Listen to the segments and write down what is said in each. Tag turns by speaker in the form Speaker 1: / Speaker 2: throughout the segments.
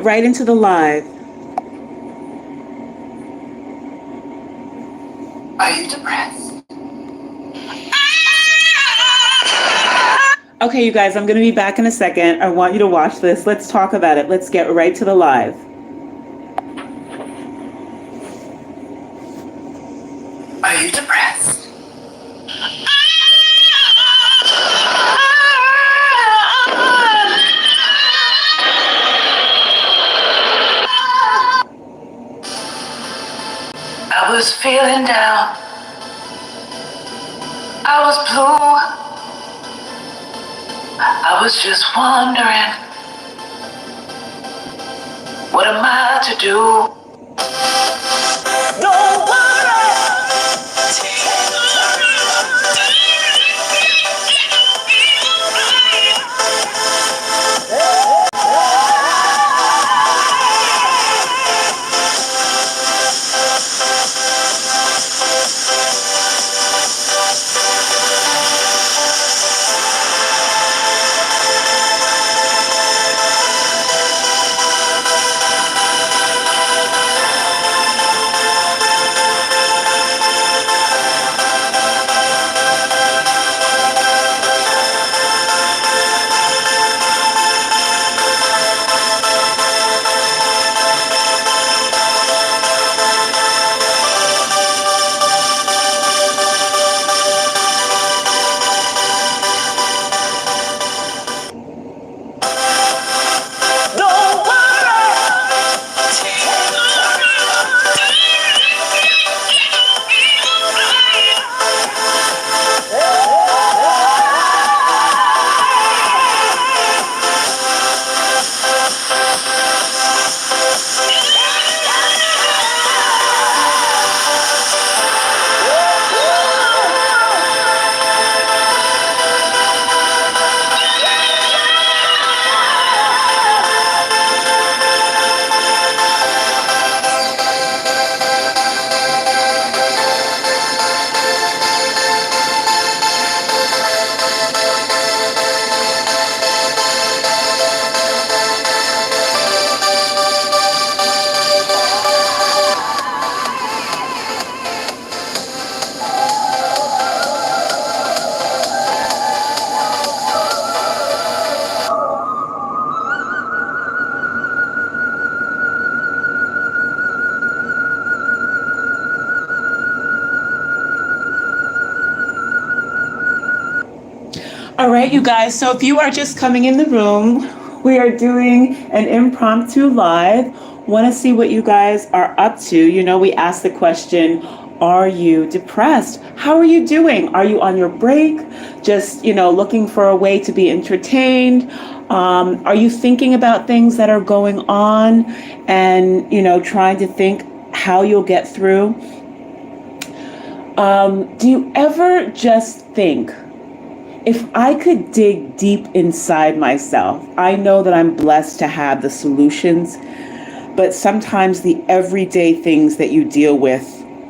Speaker 1: Right into the live.
Speaker 2: Are you depressed?
Speaker 1: Okay, you guys, I'm going to be back in a second. I want you to watch this. Let's talk about it. Let's get right to the live.
Speaker 2: Are you depressed? I was feeling down. I was blue. I was just wondering, what am I to do? Don't
Speaker 1: All right, you guys. So if you are just coming in the room, we are doing an impromptu live. Want to see what you guys are up to. You know, we asked the question, are you depressed? How are you doing? Are you on your break? Just, looking for a way to be entertained? Are you thinking about things that are going on and, trying to think how you'll get through? Do you ever just think, if I could dig deep inside myself, I know that I'm blessed to have the solutions, but sometimes the everyday things that you deal with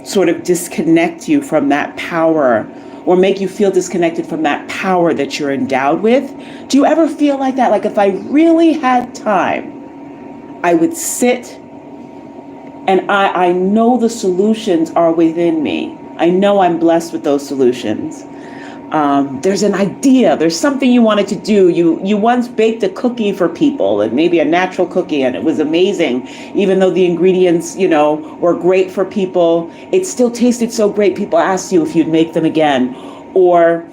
Speaker 1: sort of disconnect you from that power or make you feel disconnected from that power that you're endowed with. Do you ever feel like that? Like if I really had time, I would sit and I know the solutions are within me. I know I'm blessed with those solutions. There's an idea, there's something you wanted to do. You once baked a cookie for people, and maybe a natural cookie, and it was amazing. Even though the ingredients, were great for people, it still tasted so great. People asked you if you'd make them again. Or,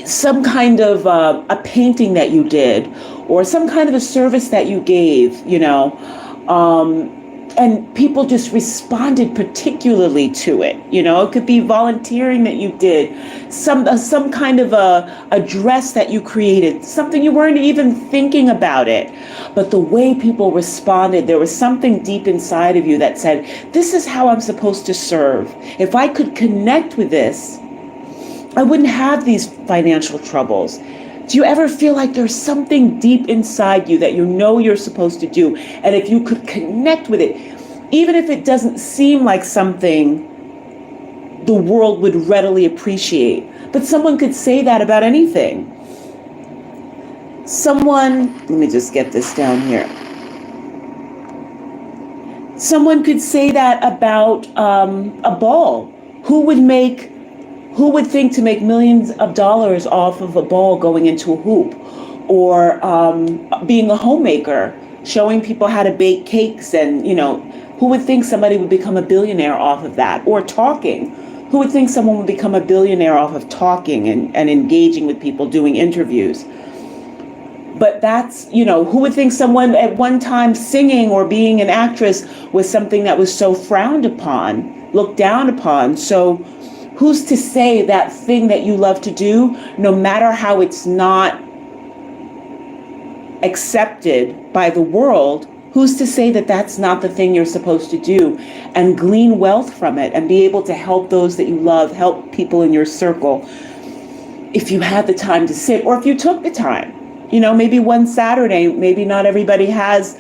Speaker 1: some kind of a painting that you did, or some kind of a service that you gave, and people just responded particularly to it. It could be volunteering that you did, some kind of a dress that you created, something you weren't even thinking about it. But the way people responded, there was something deep inside of you that said, this is how I'm supposed to serve. If I could connect with this, I wouldn't have these financial troubles. Do you ever feel like there's something deep inside you that you're supposed to do? And if you could connect with it, even if it doesn't seem like something the world would readily appreciate, but someone could say that about anything. Someone, let me just get this down here. Someone could say that about a ball. Who would think to make millions of dollars off of a ball going into a hoop? Or being a homemaker, showing people how to bake cakes, and who would think somebody would become a billionaire off of that? Or talking. Who would think someone would become a billionaire off of talking and engaging with people, doing interviews? But that's, who would think someone at one time singing or being an actress was something that was so frowned upon, looked down upon? So who's to say that thing that you love to do, no matter how it's not accepted by the world, who's to say that that's not the thing you're supposed to do, and glean wealth from it and be able to help those that you love, help people in your circle, if you had the time to sit, or if you took the time. Maybe one Saturday, maybe not everybody has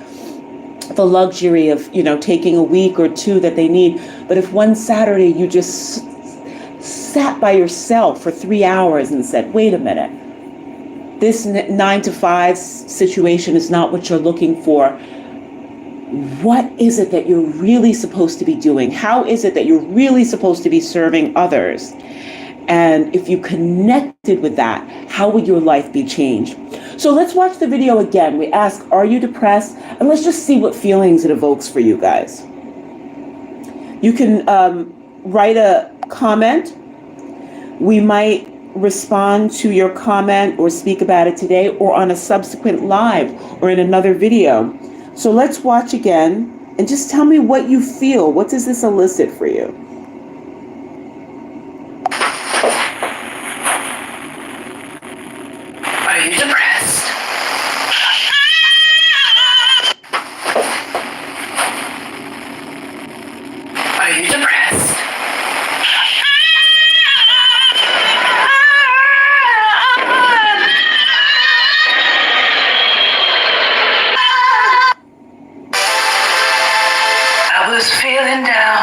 Speaker 1: the luxury of, taking a week or two that they need. But if one Saturday you just sat by yourself for 3 hours and said, wait a minute, this 9 to 5 situation is not what you're looking for. What is it that you're really supposed to be doing? How is it that you're really supposed to be serving others? And if you connected with that, how would your life be changed? So let's watch the video again. We ask, are you depressed? And let's just see what feelings it evokes for you guys. You can write a comment. We might respond to your comment or speak about it today or on a subsequent live or in another video. So let's watch again and just tell me what you feel. What does this elicit for you?
Speaker 2: Are you depressed? Are you depressed? I was feeling down.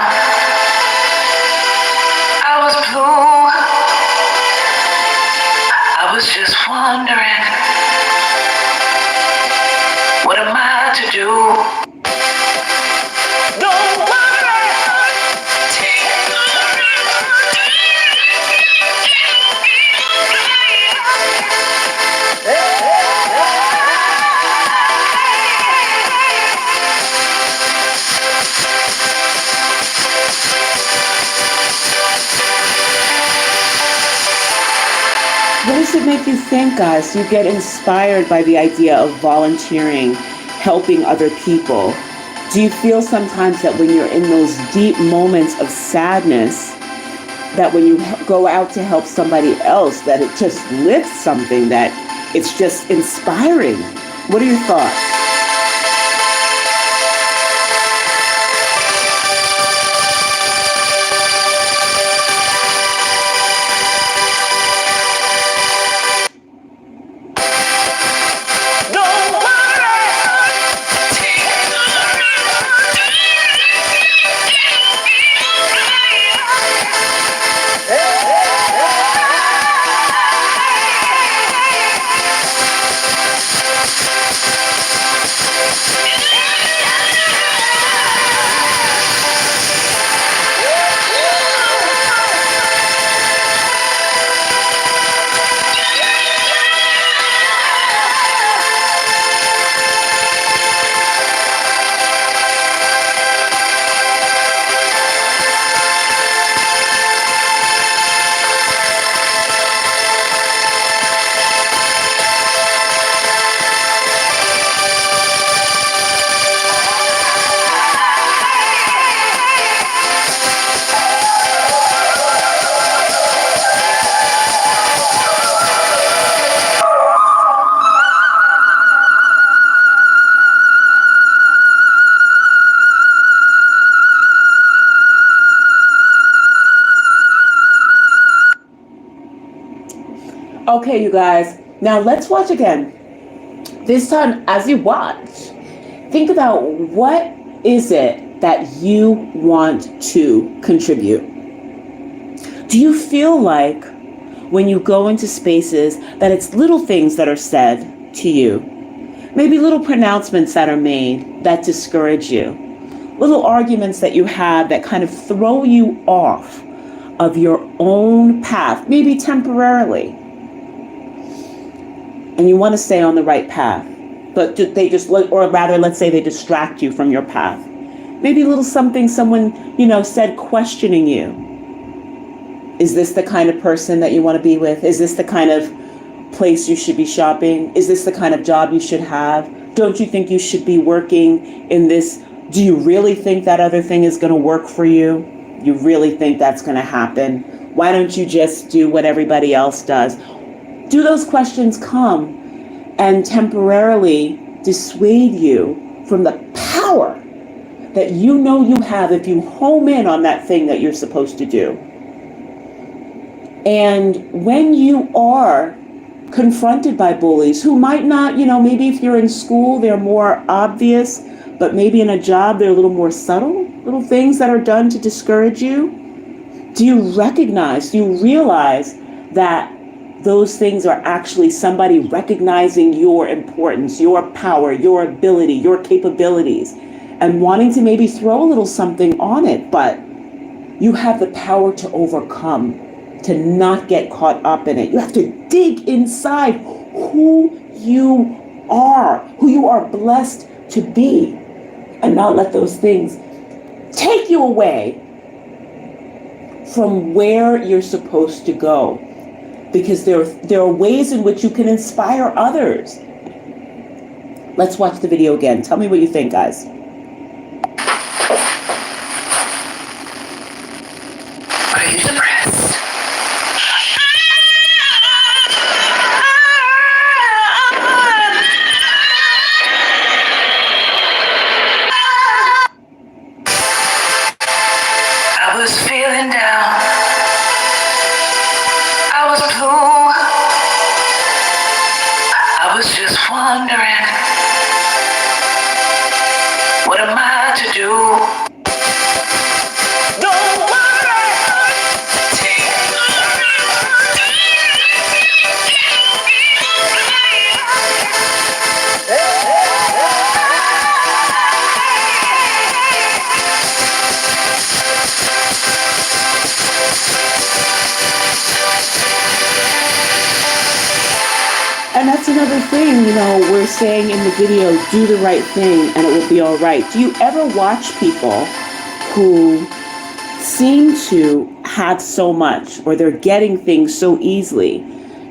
Speaker 2: I was blue. I was just wondering, what am I to do?
Speaker 1: What does it make you think, guys? You get inspired by the idea of volunteering, helping other people. Do you feel sometimes that when you're in those deep moments of sadness, that when you go out to help somebody else, that it just lifts something, that it's just inspiring? What are your thoughts? Okay, you guys, now let's watch again. This time, as you watch, think about what is it that you want to contribute. Do you feel like when you go into spaces that it's little things that are said to you. Maybe little pronouncements that are made that discourage you. Little arguments that you have that kind of throw you off of your own path, maybe temporarily. And you want to stay on the right path, but they just, or rather, let's say they distract you from your path. Maybe a little something someone, said questioning you. Is this the kind of person that you want to be with? Is this the kind of place you should be shopping? Is this the kind of job you should have? Don't you think you should be working in this? Do you really think that other thing is going to work for you? You really think that's going to happen? Why don't you just do what everybody else does? Do those questions come and temporarily dissuade you from the power that you have if you home in on that thing that you're supposed to do? And when you are confronted by bullies who might not, maybe if you're in school, they're more obvious, but maybe in a job, they're a little more subtle, little things that are done to discourage you. Do you realize that those things are actually somebody recognizing your importance, your power, your ability, your capabilities, and wanting to maybe throw a little something on it, but you have the power to overcome, to not get caught up in it. You have to dig inside who you are blessed to be, and not let those things take you away from where you're supposed to go. Because there are ways in which you can inspire others. Let's watch the video again. Tell me what you think, guys.
Speaker 2: Are you depressed? I was feeling down. I was blue. I was just wondering, what am I to do? Don't worry.
Speaker 1: And that's another thing, we're saying in the video, do the right thing and it will be all right. Do you ever watch people who seem to have so much, or they're getting things so easily,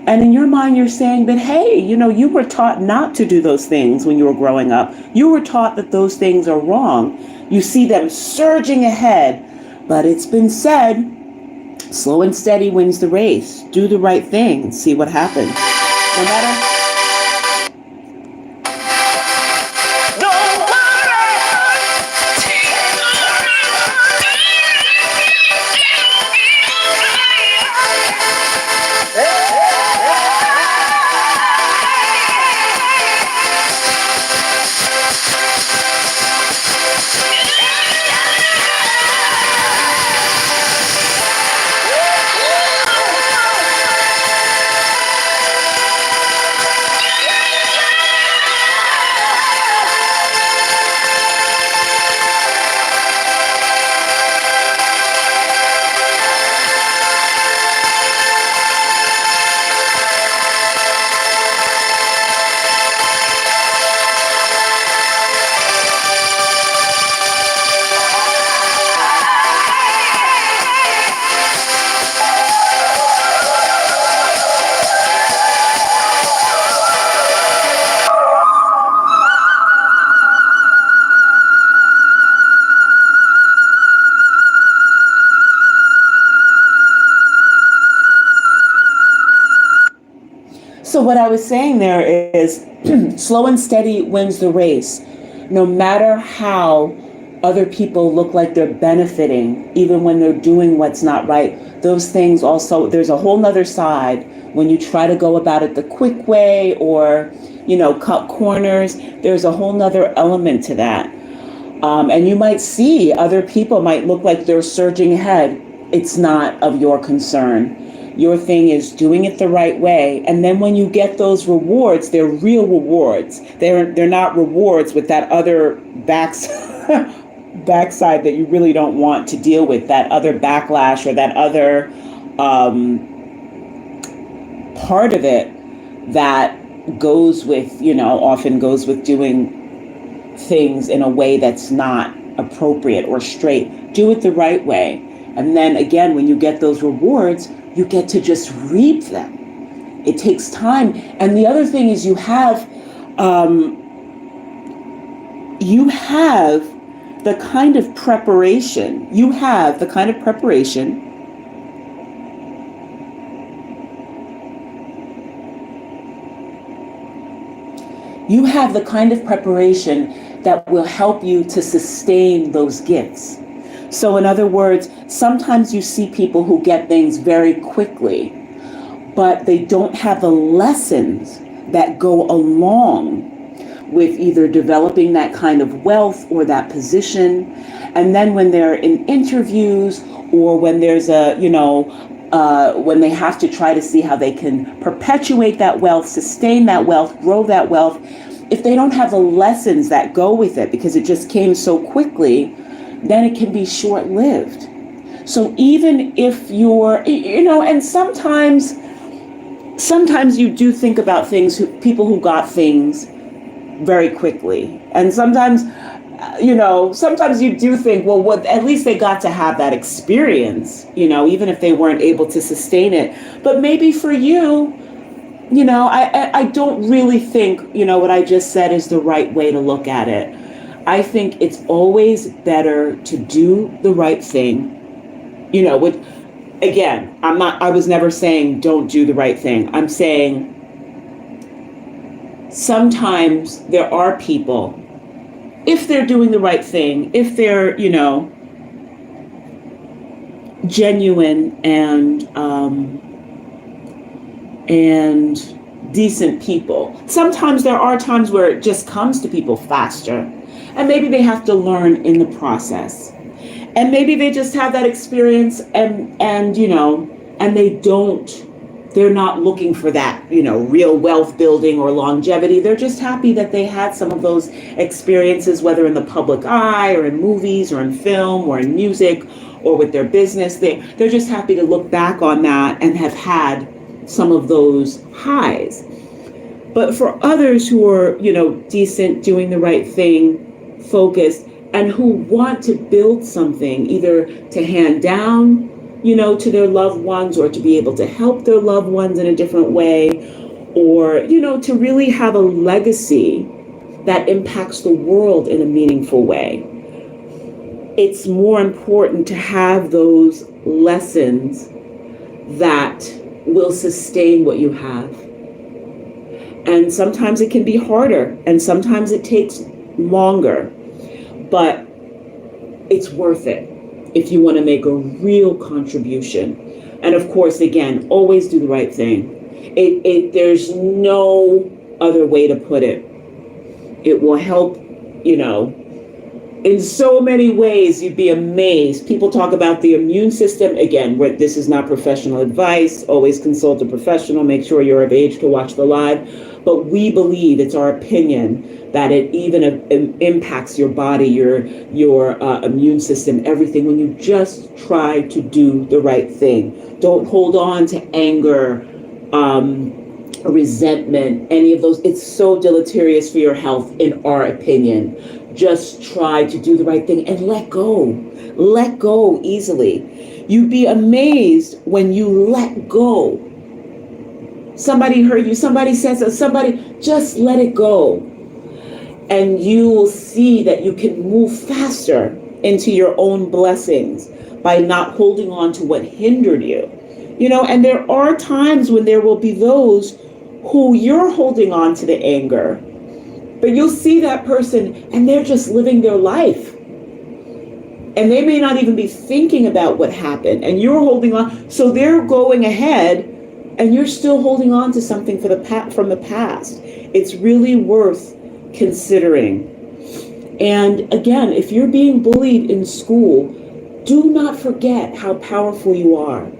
Speaker 1: and in your mind you're saying, but hey, you were taught not to do those things when you were growing up. You were taught that those things are wrong. You see them surging ahead, but it's been said, slow and steady wins the race. Do the right thing and see what happens. No matter. So what I was saying there is slow and steady wins the race. No matter how other people look like they're benefiting, even when they're doing what's not right, those things also, there's a whole nother side when you try to go about it the quick way or, cut corners. There's a whole nother element to that. And you might see other people might look like they're surging ahead. It's not of your concern. Your thing is doing it the right way. And then when you get those rewards, they're real rewards. They're not rewards with that other backside that you really don't want to deal with, that other backlash or that other part of it that goes with, often goes with doing things in a way that's not appropriate or straight. Do it the right way. And then again, when you get those rewards, you get to just reap them. It takes time. And the other thing is you have the kind of preparation. You have the kind of preparation that will help you to sustain those gifts. So in other words, sometimes you see people who get things very quickly, but they don't have the lessons that go along with either developing that kind of wealth or that position. And then when they're in interviews or when there's when they have to try to see how they can perpetuate that wealth, sustain that wealth, grow that wealth, if they don't have the lessons that go with it because it just came so quickly, then it can be short-lived. So even if you're, and sometimes you do think about people who got things very quickly. And sometimes you do think, well, at least they got to have that experience, even if they weren't able to sustain it. But maybe for you, I don't really think, what I just said is the right way to look at it. I think it's always better to do the right thing, again, I was never saying don't do the right thing. I'm saying sometimes there are people, if they're doing the right thing, if they're, genuine and decent people. Sometimes there are times where it just comes to people faster, and maybe they have to learn in the process. And maybe they just have that experience and they're not looking for that, real wealth building or longevity. They're just happy that they had some of those experiences, whether in the public eye or in movies or in film or in music or with their business. They're just happy to look back on that and have had some of those highs. But for others who are, decent, doing the right thing, focused, and who want to build something, either to hand down, to their loved ones, or to be able to help their loved ones in a different way, or, to really have a legacy that impacts the world in a meaningful way. It's more important to have those lessons that will sustain what you have. And sometimes it can be harder, and sometimes it takes longer, but it's worth it if you want to make a real contribution. And of course, again, always do the right thing. There's no other way to put it. It will help, in so many ways. You'd be amazed. People talk about the immune system. Again, this is not professional advice. Always consult a professional. Make sure you're of age to watch the live. But we believe, it's our opinion, that it even impacts your body, your immune system, everything, when you just try to do the right thing. Don't hold on to anger, resentment, any of those. It's so deleterious for your health, in our opinion. Just try to do the right thing and let go. Let go easily. You'd be amazed when you let go. Somebody hurt you, somebody says somebody, just let it go. And you will see that you can move faster into your own blessings by not holding on to what hindered you. And there are times when there will be those who you're holding on to the anger, but you'll see that person and they're just living their life. And they may not even be thinking about what happened, and you're holding on. So they're going ahead and you're still holding on to something from the past. It's really worth considering. And again, if you're being bullied in school, do not forget how powerful you are.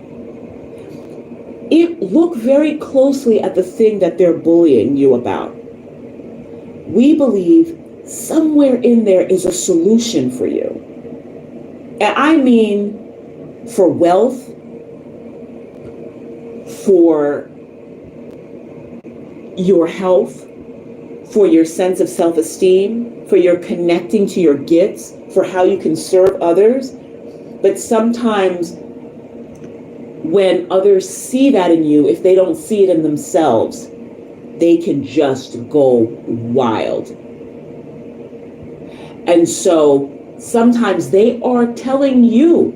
Speaker 1: look very closely at the thing that they're bullying you about. We believe somewhere in there is a solution for you. And I mean for wealth, for your health, for your sense of self-esteem, for your connecting to your gifts, for how you can serve others. But sometimes when others see that in you, if they don't see it in themselves, they can just go wild. And so sometimes they are telling you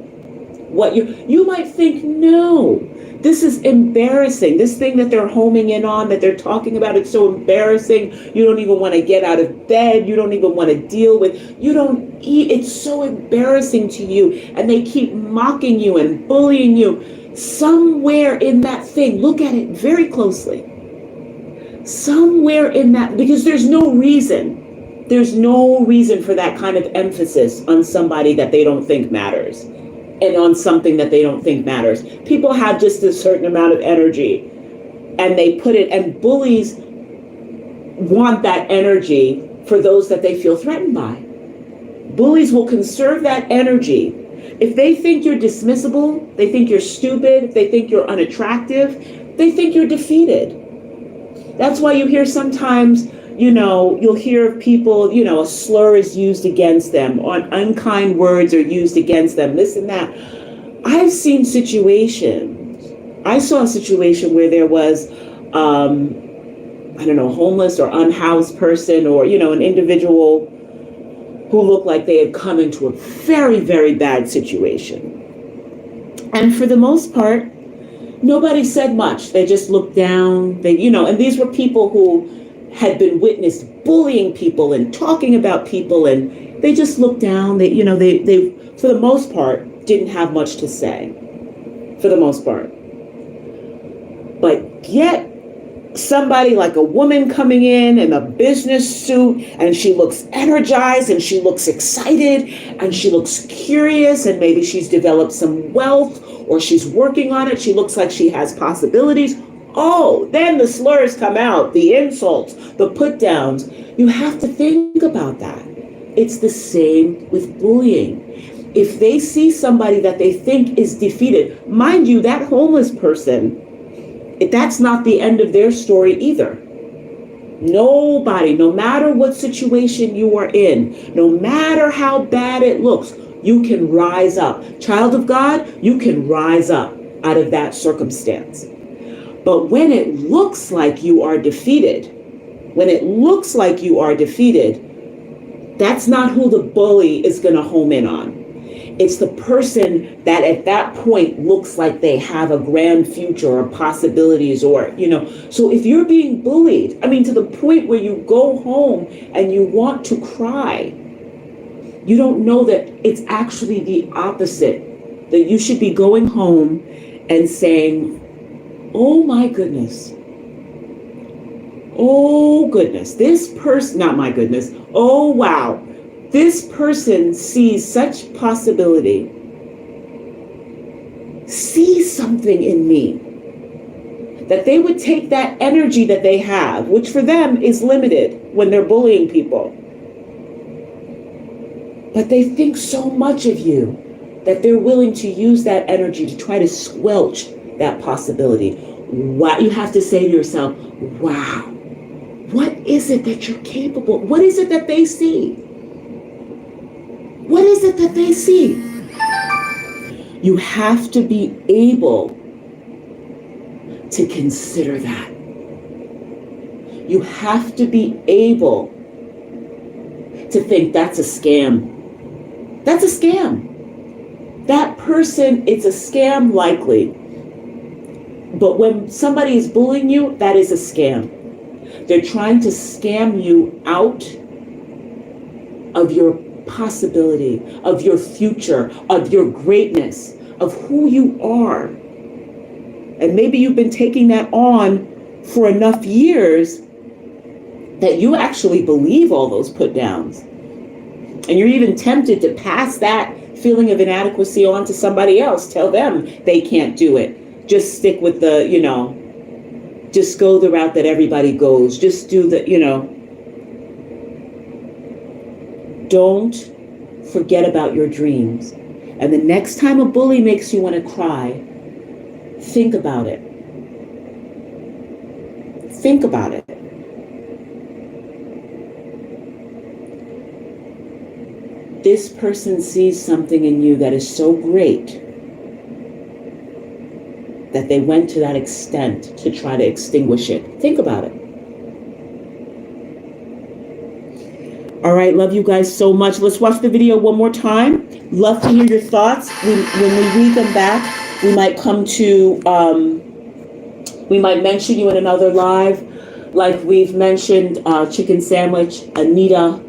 Speaker 1: what you might think, no, this is embarrassing. This thing that they're homing in on, that they're talking about, it's so embarrassing. You don't even want to get out of bed. You don't even want to deal with, you don't eat. It's so embarrassing to you. And they keep mocking you and bullying you. Somewhere in that thing, look at it very closely. Somewhere in that, because there's no reason for that kind of emphasis on somebody that they don't think matters and on something that they don't think matters. People have just a certain amount of energy and they put it, and bullies want that energy for those that they feel threatened by. Bullies will conserve that energy. If they think you're dismissible, they think you're stupid, they think you're unattractive, they think you're defeated. That's why you hear sometimes, you'll hear of people, a slur is used against them, or unkind words are used against them, this and that. I've seen situations. I saw a situation where there was, homeless or unhoused person, or, an individual who looked like they had come into a very, very bad situation. And for the most part, nobody said much. They just looked down. And these were people who had been witnessed bullying people and talking about people, and they just looked down. They for the most part, didn't have much to say. For the most part. But yet, somebody like a woman coming in a business suit, and she looks energized and she looks excited and she looks curious, and maybe she's developed some wealth or she's working on it. She looks like she has possibilities. Oh, then the slurs come out, the insults, the put downs. You have to think about that. It's the same with bullying. If they see somebody that they think is defeated, mind you, that homeless person, that's not the end of their story either. Nobody, no matter what situation you are in, no matter how bad it looks, you can rise up. Child of God, you can rise up out of that circumstance. But when it looks like you are defeated, that's not who the bully is going to home in on. It's the person that at that point looks like they have a grand future or possibilities, or, so if you're being bullied, to the point where you go home and you want to cry, you don't know that it's actually the opposite, that you should be going home and saying, oh my goodness, this person, not my goodness, oh wow, this person sees such possibility, sees something in me, that they would take that energy that they have, which for them is limited when they're bullying people. But they think so much of you that they're willing to use that energy to try to squelch that possibility. Wow, you have to say to yourself, wow, what is it that you're capable? What is it that they see? What is it that they see? You have to be able to consider that. You have to be able to think that's a scam. That's a scam. That person, it's a scam likely. But when somebody is bullying you, that is a scam. They're trying to scam you out of your possibility, of your future, of your greatness, of who you are. And maybe you've been taking that on for enough years that you actually believe all those put downs. And you're even tempted to pass that feeling of inadequacy on to somebody else. Tell them they can't do it. just stick with the, just go the route that everybody goes. Just do the, don't forget about your dreams. And the next time a bully makes you want to cry, think about it. Think about it. This person sees something in you that is so great that they went to that extent to try to extinguish it. Think about it. All right, love you guys so much. Let's watch the video one more time. Love to hear your thoughts. When we read them back, we might come to, we might mention you in another live. Like we've mentioned Chicken Sandwich, Anita,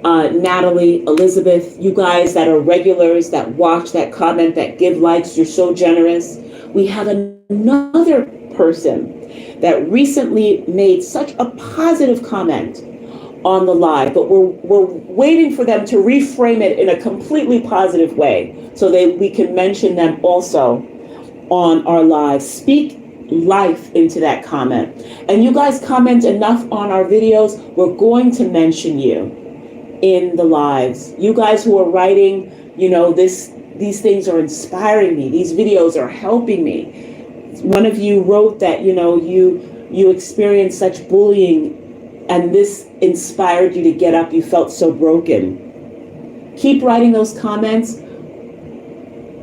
Speaker 1: Natalie, Elizabeth, you guys that are regulars, that watch, that comment, that give likes, you're so generous. We have another person that recently made such a positive comment on the live, but we're waiting for them to reframe it in a completely positive way so that we can mention them also on our live. Speak life into that comment. And you guys comment enough on our videos, we're going to mention you in the lives. You guys who are writing, these things are inspiring me. These videos are helping me. One of you wrote that, you experienced such bullying and this inspired you to get up. You felt so broken. Keep writing those comments.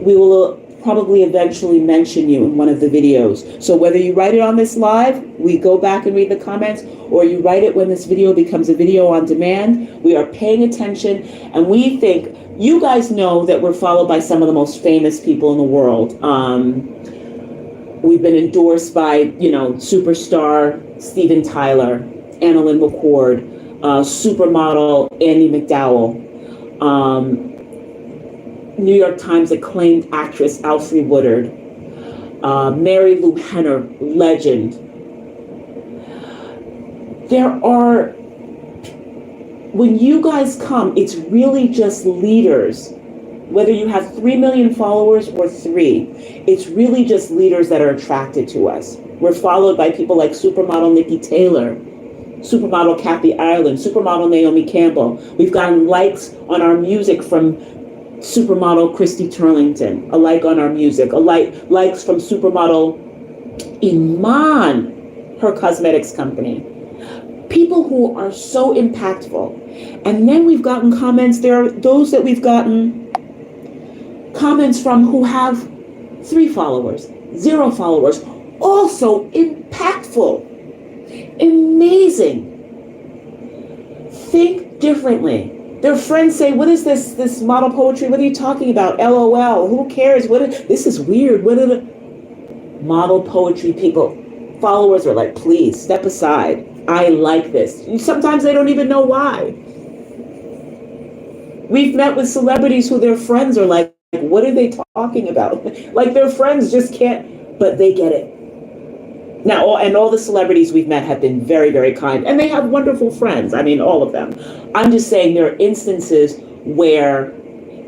Speaker 1: We will probably eventually mention you in one of the videos. So whether you write it on this live, we go back and read the comments, or you write it when this video becomes a video on demand, we are paying attention, and we think, you guys know that we're followed by some of the most famous people in the world. We've been endorsed by, superstar Steven Tyler, Annalyn McCord, supermodel Andy McDowell, New York Times acclaimed actress Alfre Woodard, Mary Lou Henner, legend. When you guys come, it's really just leaders. Whether you have 3 million followers or 3, it's really just leaders that are attracted to us. We're followed by people like supermodel Nikki Taylor, supermodel Kathy Ireland, supermodel Naomi Campbell. We've gotten likes on our music from supermodel Christy Turlington, a like on our music, likes from supermodel Iman, her cosmetics company. People who are so impactful. And then we've gotten comments, there are those that we've gotten comments from who have 3 followers, 0 followers, also impactful, amazing. Think differently. Their friends say, what is this model poetry? What are you talking about? LOL, who cares? This is weird. What are the model poetry people? Followers are like, please step aside. I like this. Sometimes they don't even know why. We've met with celebrities who their friends are like, what are they talking about? Like their friends just can't, but they get it. Now, all the celebrities we've met have been very, very kind, and they have wonderful friends. I mean, all of them. I'm just saying there are instances where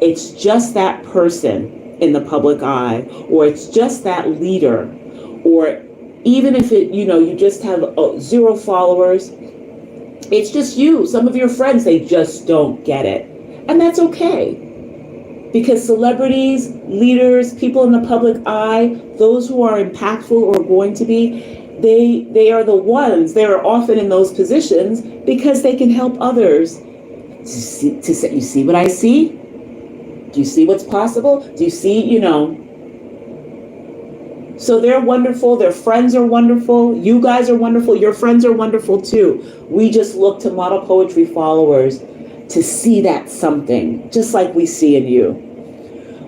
Speaker 1: it's just that person in the public eye, or it's just that leader, or even if you just have 0 followers, it's just you. Some of your friends, they just don't get it. And that's okay. Because celebrities, leaders, people in the public eye, those who are impactful or going to be, they are the ones, they are often in those positions because they can help others to say, you see what I see? Do you see what's possible? Do you see, So they're wonderful, their friends are wonderful, you guys are wonderful, your friends are wonderful too. We just look to model poetry followers to see that something, just like we see in you.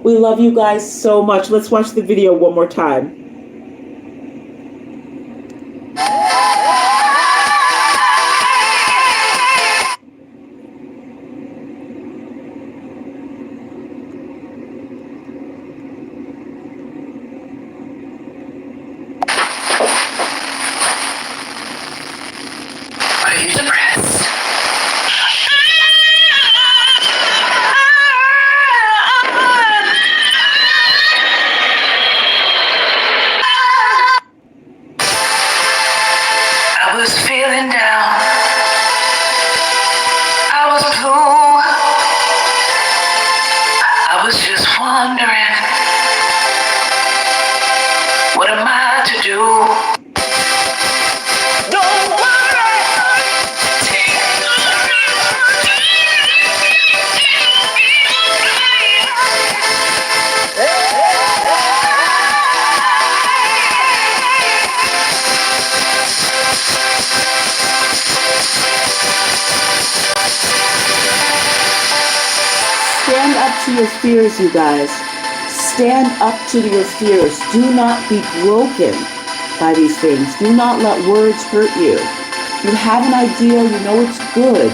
Speaker 1: We love you guys so much. Let's watch the video one more time.
Speaker 2: Are you depressed?
Speaker 1: Stand up to your fears, you guys. Stand up to your fears. Do not be broken by these things. Do not let words hurt you. You have an idea, you know it's good.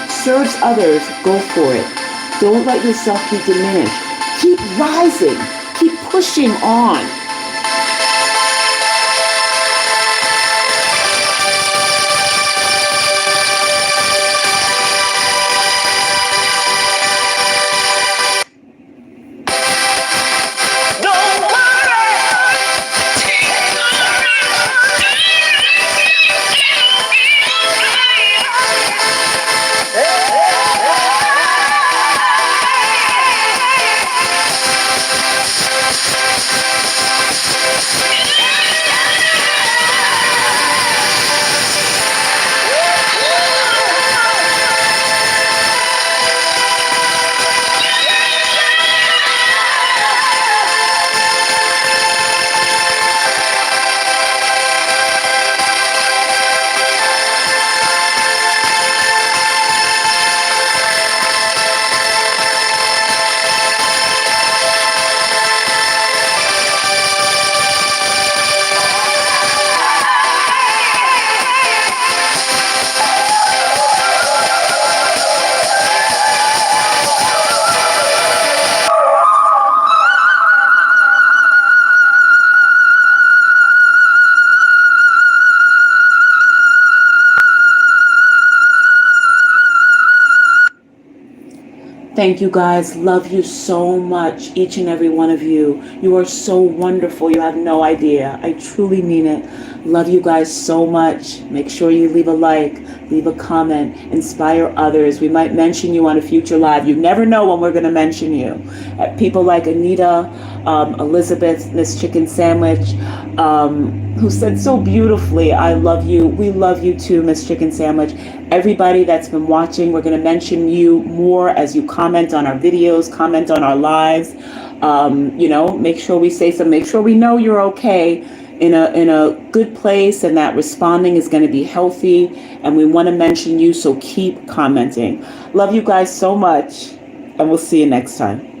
Speaker 1: Serves others, go for it. Don't let yourself be diminished. Keep rising. Keep pushing on. Thank you guys. Love you so much, each and every one of you. You are so wonderful. You have no idea. I truly mean it. Love you guys so much. Make sure you leave a like, leave a comment, inspire others. We might mention you on a future live. You never know when we're going to mention you. People like Anita, Elizabeth, Miss Chicken Sandwich, who said so beautifully, I love you. We love you too, Miss Chicken Sandwich. Everybody that's been watching, we're going to mention you more as you comment on our videos, comment on our lives. Make sure we say something, make sure we know you're okay in a good place and that responding is going to be healthy. And we want to mention you, so keep commenting. Love you guys so much, and we'll see you next time.